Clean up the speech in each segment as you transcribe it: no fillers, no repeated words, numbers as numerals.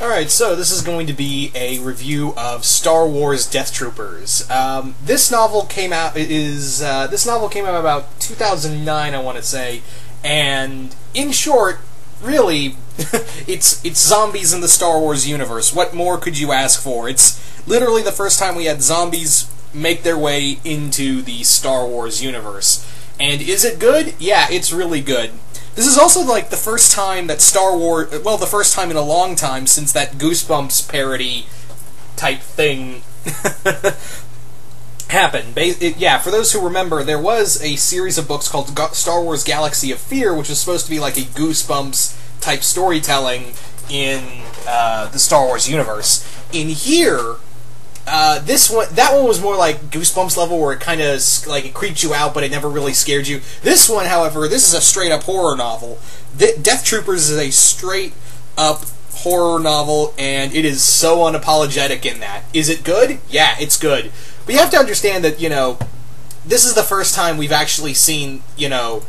Alright, so this is going to be a review of Star Wars Deathtroopers. This novel came out about 2009, I want to say, and in short, really, it's zombies in the Star Wars universe. What more could you ask for? It's literally the first time we had zombies make their way into the Star Wars universe. And is it good? Yeah, it's really good. This is also like the first time that Star Wars, well, the first time in a long time since that Goosebumps parody type thing happened. Yeah, for those who remember, there was a series of books called Star Wars Galaxy of Fear, which was supposed to be like a Goosebumps type storytelling in the Star Wars universe. In here, that one was more like Goosebumps level, where it kind of like it creeped you out, but it never really scared you. This one, however, this is a straight up horror novel. Deathtroopers is a straight up horror novel, and it is so unapologetic in that. Is it good? Yeah, it's good. But you have to understand that, you know, this is the first time we've actually seen, you know,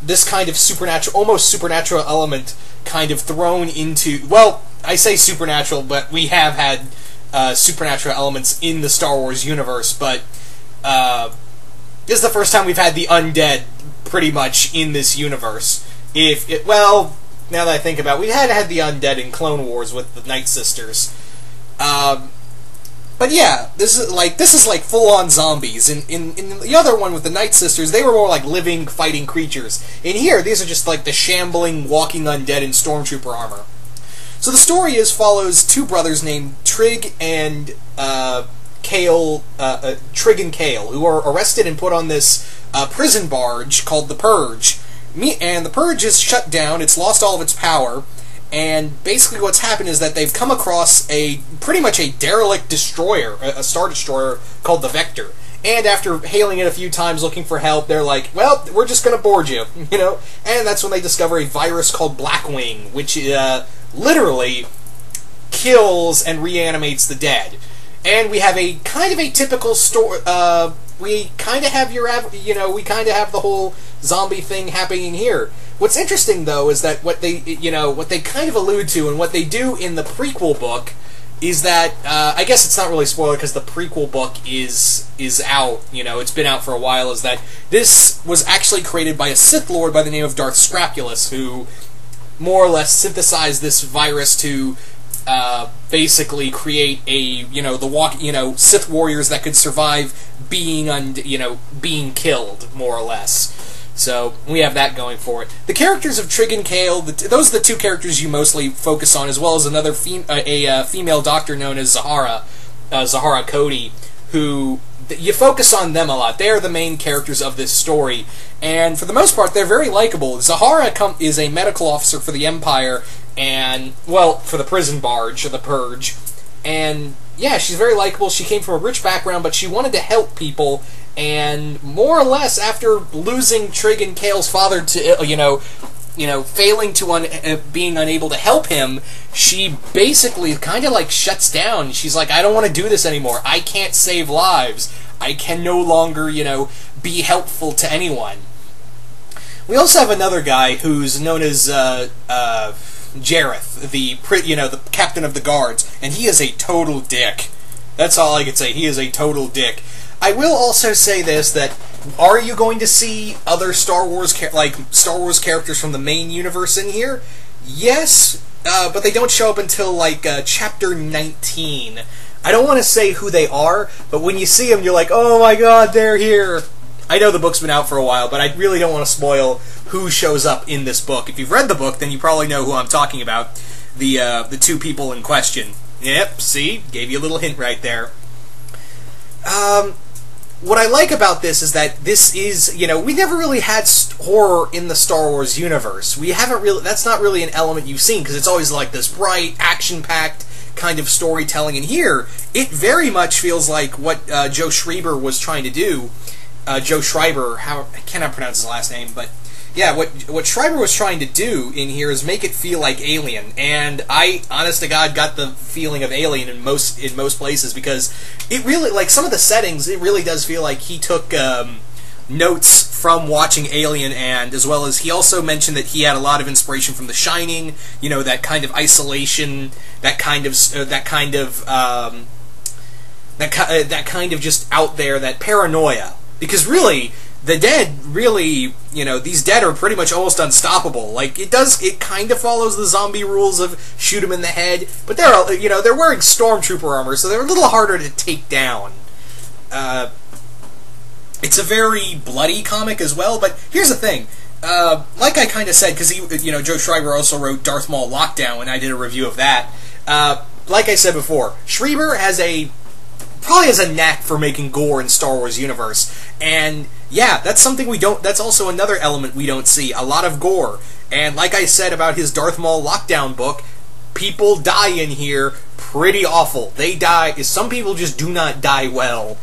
this kind of supernatural, almost supernatural element kind of thrown into, well, I say supernatural, but we have had supernatural elements in the Star Wars universe, but this is the first time we've had the undead pretty much in this universe. Well, now that I think about it, we had the undead in Clone Wars with the Night Sisters. But yeah, this is like full-on zombies. In the other one with the Night Sisters, they were more like living, fighting creatures. In here, these are just like the shambling, walking undead in stormtrooper armor. So the story follows two brothers named Trig and Kale, who are arrested and put on this prison barge called the Purge. And the Purge is shut down. It's lost all of its power. And basically what's happened is that they've come across pretty much a derelict destroyer, a Star Destroyer called the Vector. And after hailing it a few times looking for help, they're like, well, we're just going to board you, you know? And that's when they discover a virus called Blackwing, which literally kills and reanimates the dead. And we have a kind of a typical story. We kind of have we kind of have the whole zombie thing happening here. What's interesting though is that what they kind of allude to and what they do in the prequel book is that I guess it's not really spoiler because the prequel book is out. You know, it's been out for a while. Is that this was actually created by a Sith Lord by the name of Darth Scrapulus, who more or less synthesized this virus to basically create Sith warriors that could survive being killed, more or less. So we have that going for it. The characters of Trig and Kale, those are the two characters you mostly focus on, as well as another female doctor known as Zahara Cody, who you focus on them a lot. They are the main characters of this story, and for the most part, they're very likable. Zahara is a medical officer for the Empire, and, well, for the prison barge, or the Purge, and, yeah, she's very likable. She came from a rich background, but she wanted to help people, and more or less, after losing Trig and Kale's father to, failing to being unable to help him, she basically kind of like shuts down. She's like, I don't want to do this anymore. I can't save lives. I can no longer, be helpful to anyone. We also have another guy who's known as Jareth, the captain of the guards, and he is a total dick. That's all I can say. He is a total dick. I will also say this, that are you going to see other Star Wars characters from the main universe in here? Yes, but they don't show up until like chapter 19. I don't want to say who they are, but when you see them, you're like, oh my god, they're here. I know the book's been out for a while, but I really don't want to spoil who shows up in this book. If you've read the book, then you probably know who I'm talking about. The two people in question. Yep, see? Gave you a little hint right there. What I like about this is that this is, we never really had horror in the Star Wars universe. We haven't really, that's not really an element you've seen, because it's always like this bright, action-packed kind of storytelling. And here, it very much feels like what Joe Schreiber was trying to do. Joe Schreiber, I cannot pronounce his last name, but yeah, what Schreiber was trying to do in here is make it feel like Alien, and I, honest to God, got the feeling of Alien in most places, because it really, like, some of the settings, it really does feel like he took notes from watching Alien, and as well as he also mentioned that he had a lot of inspiration from The Shining. You know, that kind of isolation, that kind of just out there, that paranoia. Because really, the dead really, you know, these dead are pretty much almost unstoppable. Like, it kind of follows the zombie rules of shoot them in the head, but they're, you know, they're wearing stormtrooper armor, so they're a little harder to take down. It's a very bloody comic as well, but here's the thing. Like I kind of said, because you know, Joe Schreiber also wrote Darth Maul Lockdown, and I did a review of that. Like I said before, Schreiber probably has a knack for making gore in Star Wars universe, and yeah, that's something we don't. That's also another element we don't see. A lot of gore, and like I said about his Darth Maul Lockdown book, people die in here pretty awful. They die. Some people just do not die well.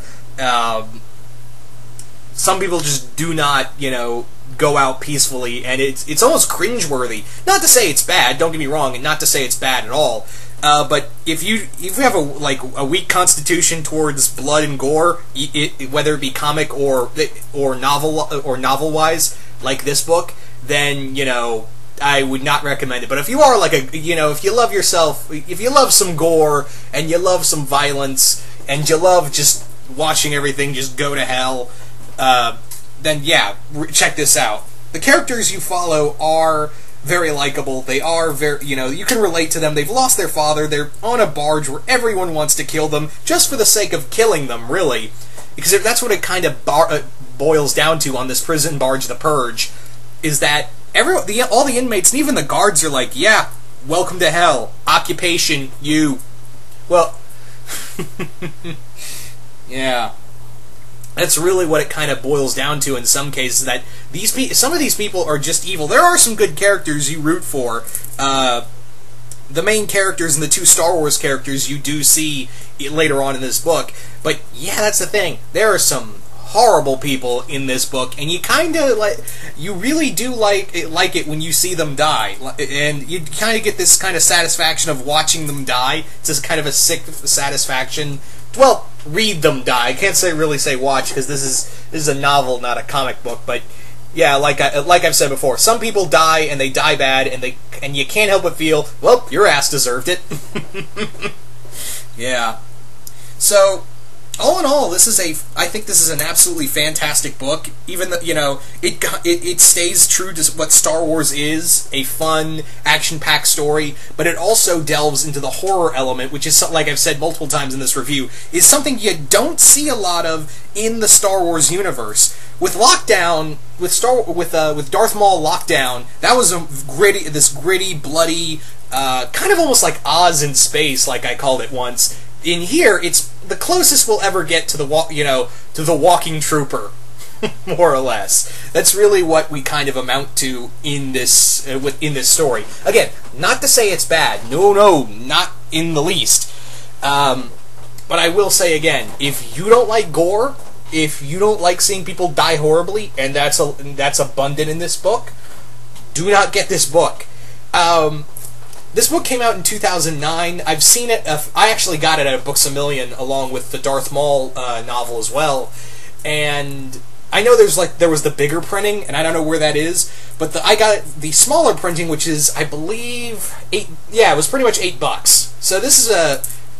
Some people just do not, you know, go out peacefully, and it's almost cringeworthy. Not to say it's bad, don't get me wrong, and not to say it's bad at all. But if you have a weak constitution towards blood and gore, whether it be comic or novel wise, like this book, then, you know, I would not recommend it. But if you are if you love yourself, if you love some gore and you love some violence and you love just watching everything just go to hell, then yeah, check this out. The characters you follow are very likable. They are very, you know, you can relate to them. They've lost their father. They're on a barge where everyone wants to kill them just for the sake of killing them, really. Because that's what it kind of boils down to on this prison barge, The Purge, is that all the inmates and even the guards are like, yeah, welcome to hell. Occupation, you. Well, yeah. That's really what it kind of boils down to in some cases, that some of these people are just evil. There are some good characters you root for. The main characters and the two Star Wars characters you do see later on in this book. But yeah, that's the thing. There are some horrible people in this book, and you really do like it when you see them die. And you kind of get this kind of satisfaction of watching them die. It's just kind of a sick satisfaction. Well, read them die. I can't really say watch, because this is a novel, not a comic book. But yeah, like I've said before, some people die and they die bad, and you can't help but feel, well, your ass deserved it. Yeah. So, all in all, I think this is an absolutely fantastic book. Even though, you know, it stays true to what Star Wars is, a fun, action-packed story, but it also delves into the horror element, which is, like I've said multiple times in this review, is something you don't see a lot of in the Star Wars universe. With Lockdown, with Darth Maul Lockdown, that was this gritty, bloody, kind of almost like Oz in space, like I called it once. In here, it's the closest we'll ever get to the walking trooper, more or less. That's really what we kind of amount to in this story. Again, not to say it's bad. No, not in the least. But I will say again, if you don't like gore, if you don't like seeing people die horribly, and that's abundant in this book, do not get this book. This book came out in 2009. I've seen it. I actually got it at Books A Million along with the Darth Maul novel as well. And I know there was the bigger printing, and I don't know where that is. But I got the smaller printing, which is, I believe, it was pretty much $8. So this is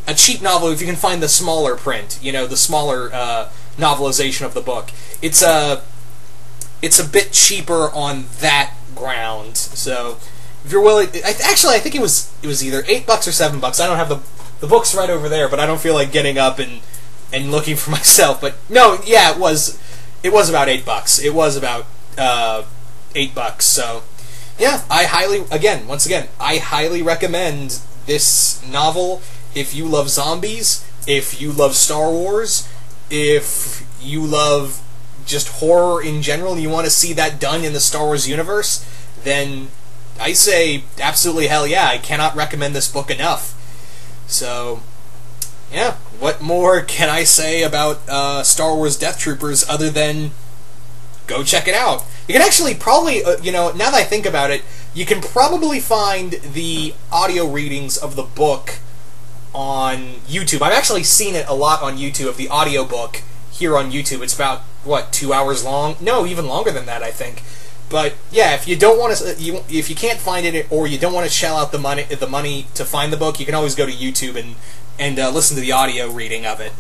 a cheap novel if you can find the smaller print. You know, the smaller novelization of the book. It's a bit cheaper on that ground. So if you're willing, I think it was either $8 or $7. I don't have the book's right over there, but I don't feel like getting up and looking for myself. But no, yeah, it was about $8. It was about $8. So yeah, I highly recommend this novel if you love zombies, if you love Star Wars, if you love just horror in general, and you want to see that done in the Star Wars universe, then I say absolutely hell yeah. I cannot recommend this book enough. So, yeah, what more can I say about Star Wars Deathtroopers other than go check it out? You can actually probably, now that I think about it, you can probably find the audio readings of the book on YouTube. I've actually seen it a lot on YouTube, of the audiobook here on YouTube. It's about, what, 2 hours long? No, even longer than that, I think. But yeah, if you don't want to, if you can't find it, or you don't want to shell out the money to find the book, you can always go to YouTube and listen to the audio reading of it.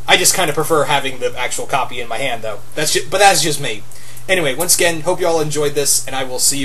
I just kind of prefer having the actual copy in my hand, though. But that's just me. Anyway, once again, hope you all enjoyed this, and I will see you.